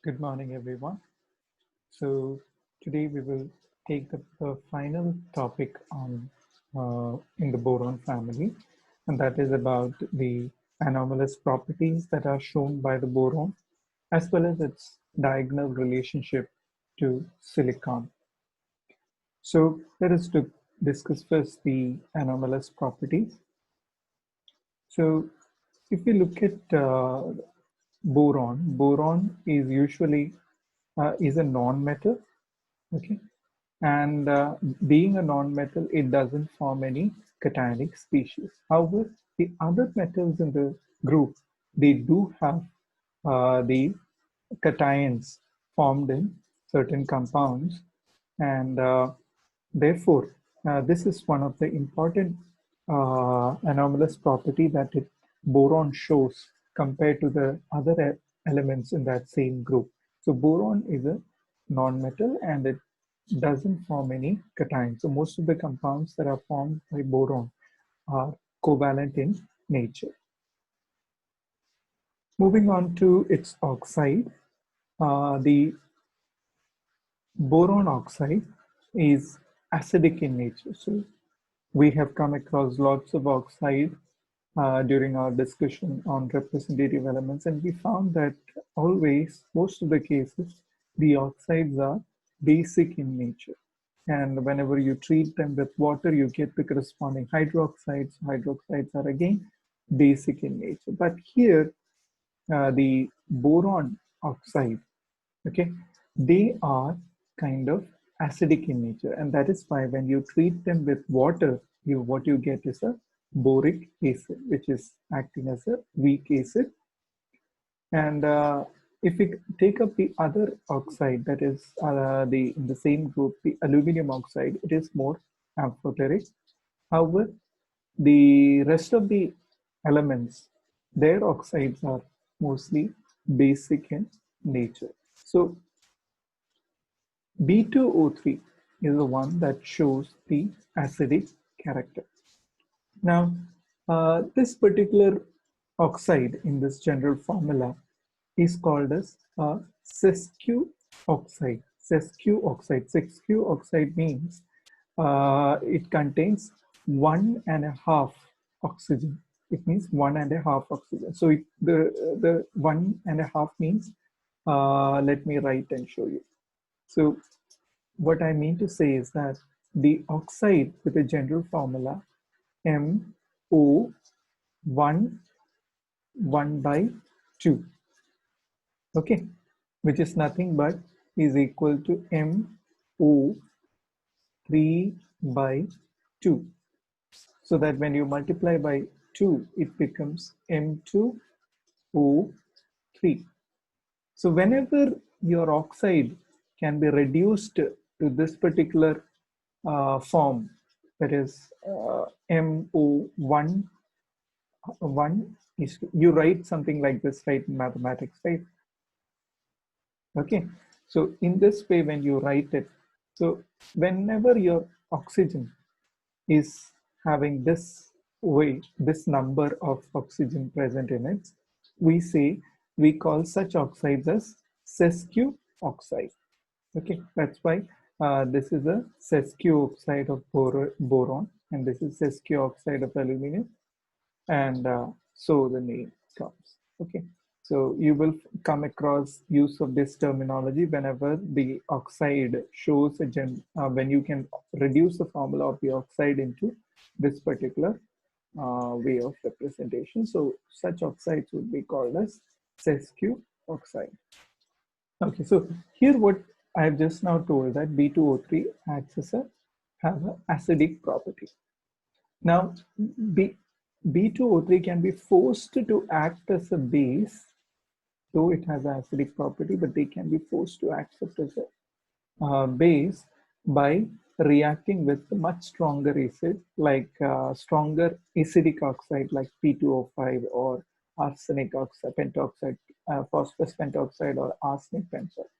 Good morning, everyone. So today we will take the final topic on in the boron family, and that is about the anomalous properties that are shown by the boron, as well as its diagonal relationship to silicon. So let us discuss first the anomalous properties. So if we look at boron is usually is a non-metal. Okay, and being a non-metal, it doesn't form any cationic species. However, the other metals in the group, they do have the cations formed in certain compounds, and therefore, this is one of the important anomalous property that boron shows compared to the other elements in that same group. So boron is a non-metal and it doesn't form any cation. So most of the compounds that are formed by boron are covalent in nature. Moving on to its oxide, the boron oxide is acidic in nature. So we have come across lots of oxide during our discussion on representative elements, and we found that always, most of the cases, the oxides are basic in nature. And whenever you treat them with water, you get the corresponding hydroxides. Hydroxides are again basic in nature. But here, the boron oxide, okay, they are kind of acidic in nature, and that is why when you treat them with water, what you get is a boric acid, which is acting as a weak acid. And if we take up the other oxide, that is the in the same group, the aluminum oxide, it is more amphoteric. However, the rest of the elements, their oxides are mostly basic in nature. So B2O3 is the one that shows the acidic character. Now, this particular oxide in this general formula is called as a sesquioxide. Sesquioxide means it contains 1.5 oxygen. It means 1.5 oxygen. So the 1.5 means, let me write and show you. So what I mean to say is that the oxide with a general formula MO1 1 by 2, okay, which is nothing but is equal to MO3 by 2. So that when you multiply by 2, it becomes M2O3. So whenever your oxide can be reduced to this particular form, that is MO1, is, you write something like this, right, in mathematics, right? Okay, so in this way, when you write it, so whenever your oxygen is having this way, this number of oxygen present in it, we call such oxides as sesquioxide. Okay, that's why this is a sesquioxide of boron, and this is sesquioxide of aluminum, and so the name comes. Okay, so you will come across use of this terminology whenever the oxide shows when you can reduce the formula of the oxide into this particular way of representation. So such oxides would be called as sesquioxide. Okay, so here what I have just now told, that B2O3 acts as a have an acidic property. Now, B2O3 can be forced to act as a base, though it has an acidic property, but they can be forced to act as a base by reacting with much stronger acid, like stronger acidic oxide like P2O5 or arsenic oxide, pentoxide, phosphorus pentoxide or arsenic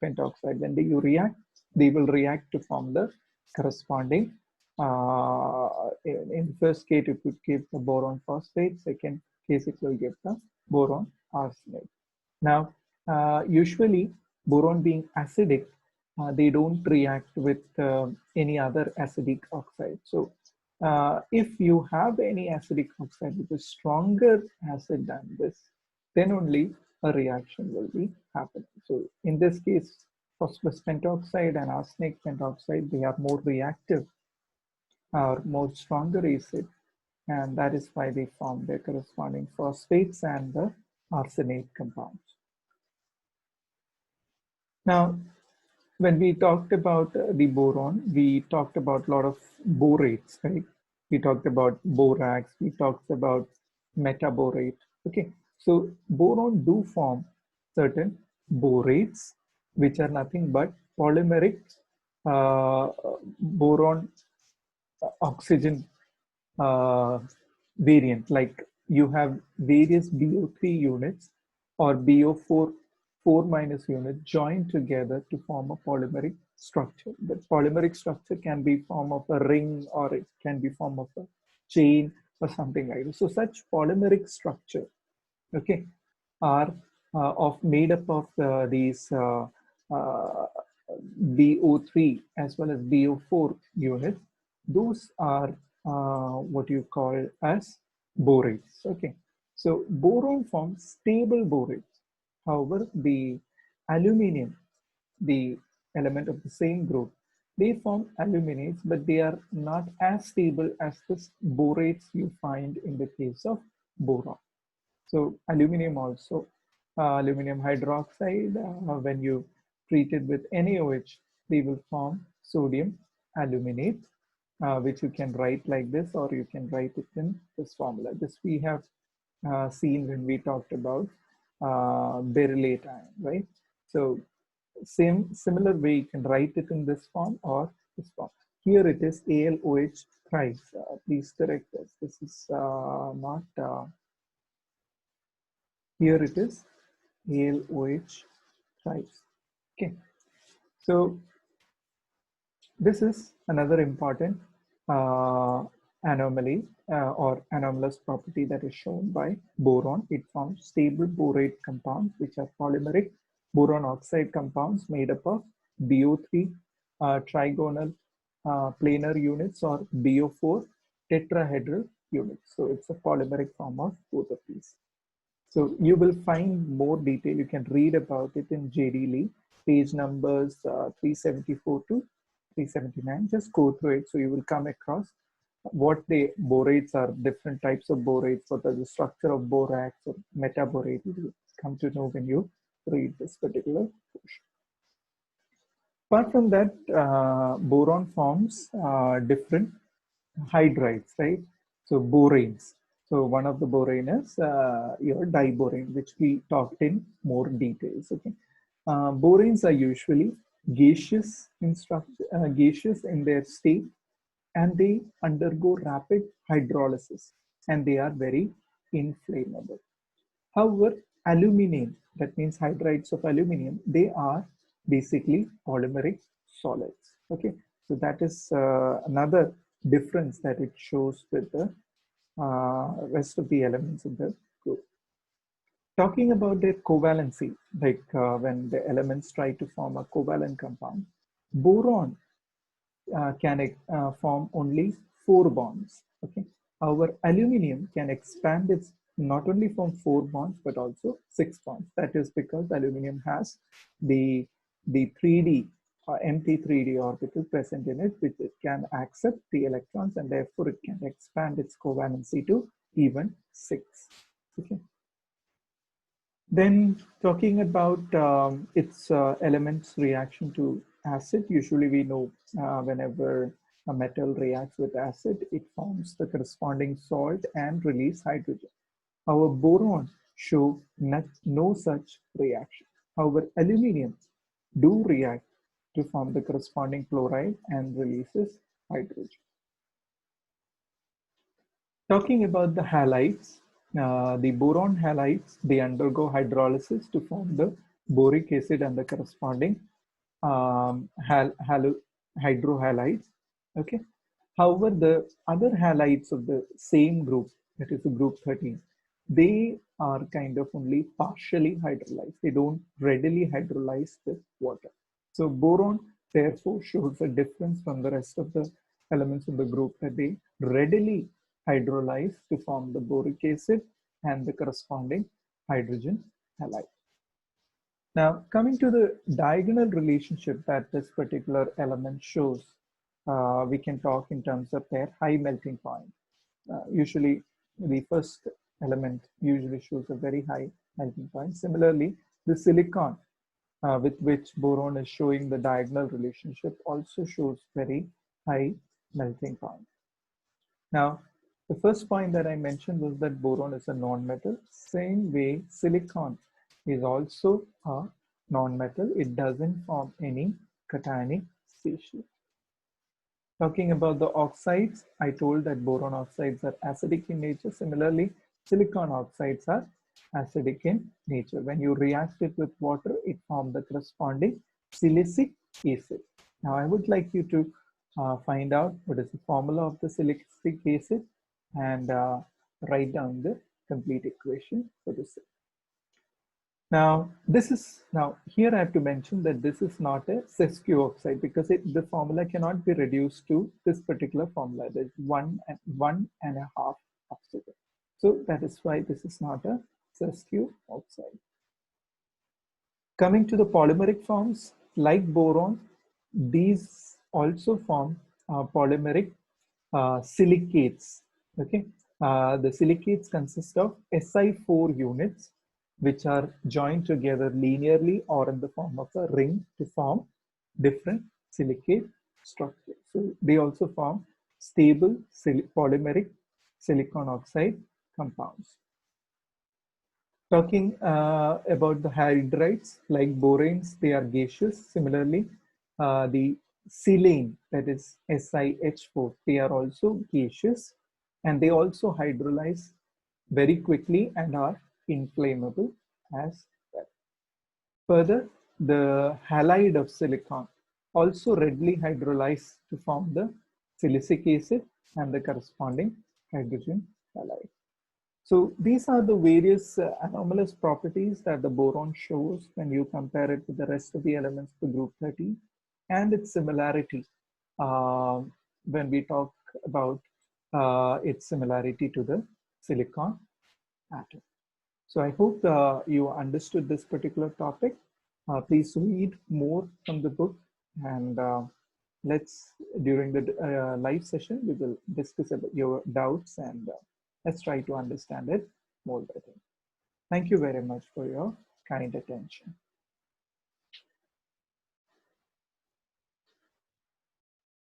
pentoxide. When you react, they will react to form the corresponding. In the first case, it would give the boron phosphate. Second case, it will give the boron arsenate. Now, usually Boron being acidic, they don't react with any other acidic oxide. So if you have any acidic oxide with a stronger acid than this, then only a reaction will be happening. So in this case, phosphorus pentoxide and arsenic pentoxide, they are more reactive or more stronger acid, and that is why they form their corresponding phosphates and the arsenate compounds. Now, when we talked about the boron, we talked about a lot of borates, right? We talked about borax, we talked about metaborate. Okay, so boron do form certain borates, which are nothing but polymeric uh, boron oxygen uh, variant. Like you have various BO3 units or BO4 4 minus units joined together to form a polymeric structure. The polymeric structure can be form of a ring or it can be form of a chain or something like that. So such polymeric structure, okay, are of made up of these uh, BO3 as well as BO4 units. Those are what you call as borates. Okay, so boron forms stable borates. However, the aluminum, the element of the same group, they form aluminates, but they are not as stable as the borates you find in the case of boron. So aluminum also, aluminum hydroxide, when you treat it with NaOH, they will form sodium aluminate, which you can write like this, or you can write it in this formula. This we have seen when we talked about berylate ion, right? So similar way you can write it in this form or this form. Here it is AlOH thrice. Please correct this. This is not. Here it is AlOH thrice. Okay, so this is another important uh, anomaly or anomalous property that is shown by boron. It forms stable borate compounds, which are polymeric boron oxide compounds made up of BO3 trigonal planar units or BO4 tetrahedral units. So it's a polymeric form of both of these. So you will find more detail. You can read about it in JD Lee, page numbers 374 to 379. Just go through it so you will come across what the borates are, different types of borates, what are the structure of borax or metaborate. You will come to know when you read this particular portion. Apart from that, boron forms different hydrides, right? So boranes. So one of the borane is your diborane, which we talked in more details. Okay, boranes are usually gaseous in structure, gaseous in their state, and they undergo rapid hydrolysis, and they are very inflammable. However, aluminum, that means hydrides of aluminum, they are basically polymeric solids. Okay, so that is another difference that it shows with the rest of the elements in the group. Talking about their covalency, like when the elements try to form a covalent compound, boron can form only 4 bonds. Okay. However, aluminum can expand its not only from 4 bonds but also 6 bonds. That is because aluminum has the 3D empty 3D orbital present in it, which it can accept the electrons, and therefore it can expand its covalency to even 6. Okay. Then talking about its elements reaction to acid, usually we know whenever a metal reacts with acid, it forms the corresponding salt and release hydrogen. Our boron show no such reaction. However, aluminum do react to form the corresponding chloride and releases hydrogen. Talking about the halides, the boron halides, they undergo hydrolysis to form the boric acid and the corresponding hydrohalides. Okay. However, the other halides of the same group, that is the group 13, they are kind of only partially hydrolyzed. They don't readily hydrolyze with water. So boron therefore shows a difference from the rest of the elements of the group, that they readily hydrolyze to form the boric acid and the corresponding hydrogen halide. Now, coming to the diagonal relationship that this particular element shows, we can talk in terms of their high melting point. Usually, the first element usually shows a very high melting point. Similarly, the silicon with which boron is showing the diagonal relationship also shows very high melting point. Now, the first point that I mentioned was that boron is a non-metal. Same way, silicon is also a non-metal. It doesn't form any cationic species. Talking about the oxides, I told that boron oxides are acidic in nature. Similarly, silicon oxides are acidic in nature. When you react it with water, it forms the corresponding silicic acid. Now, I would like you to find out what is the formula of the silicic acid and write down the complete equation for this. Now, here I have to mention that this is not a sesquio oxide because the formula cannot be reduced to this particular formula. There's one and a half oxygen. So that is why this is not a sesquio oxide. Coming to the polymeric forms, like boron, these also form polymeric silicates. Okay, the silicates consist of Si4 units, which are joined together linearly or in the form of a ring to form different silicate structures. So they also form stable polymeric silicon oxide compounds. Talking about the hydrides, like boranes, they are gaseous. Similarly, the silane, that is SiH4, they are also gaseous, and they also hydrolyze very quickly and are inflammable as well. Further, the halide of silicon also readily hydrolyze to form the silicic acid and the corresponding hydrogen halide. So these are the various anomalous properties that the boron shows when you compare it with the rest of the elements of the group 30 and its similarity when we talk about its similarity to the silicon atom. So I hope you understood this particular topic. Please read more from the book, and during the live session, we will discuss about your doubts and let's try to understand it more better. Thank you very much for your kind attention.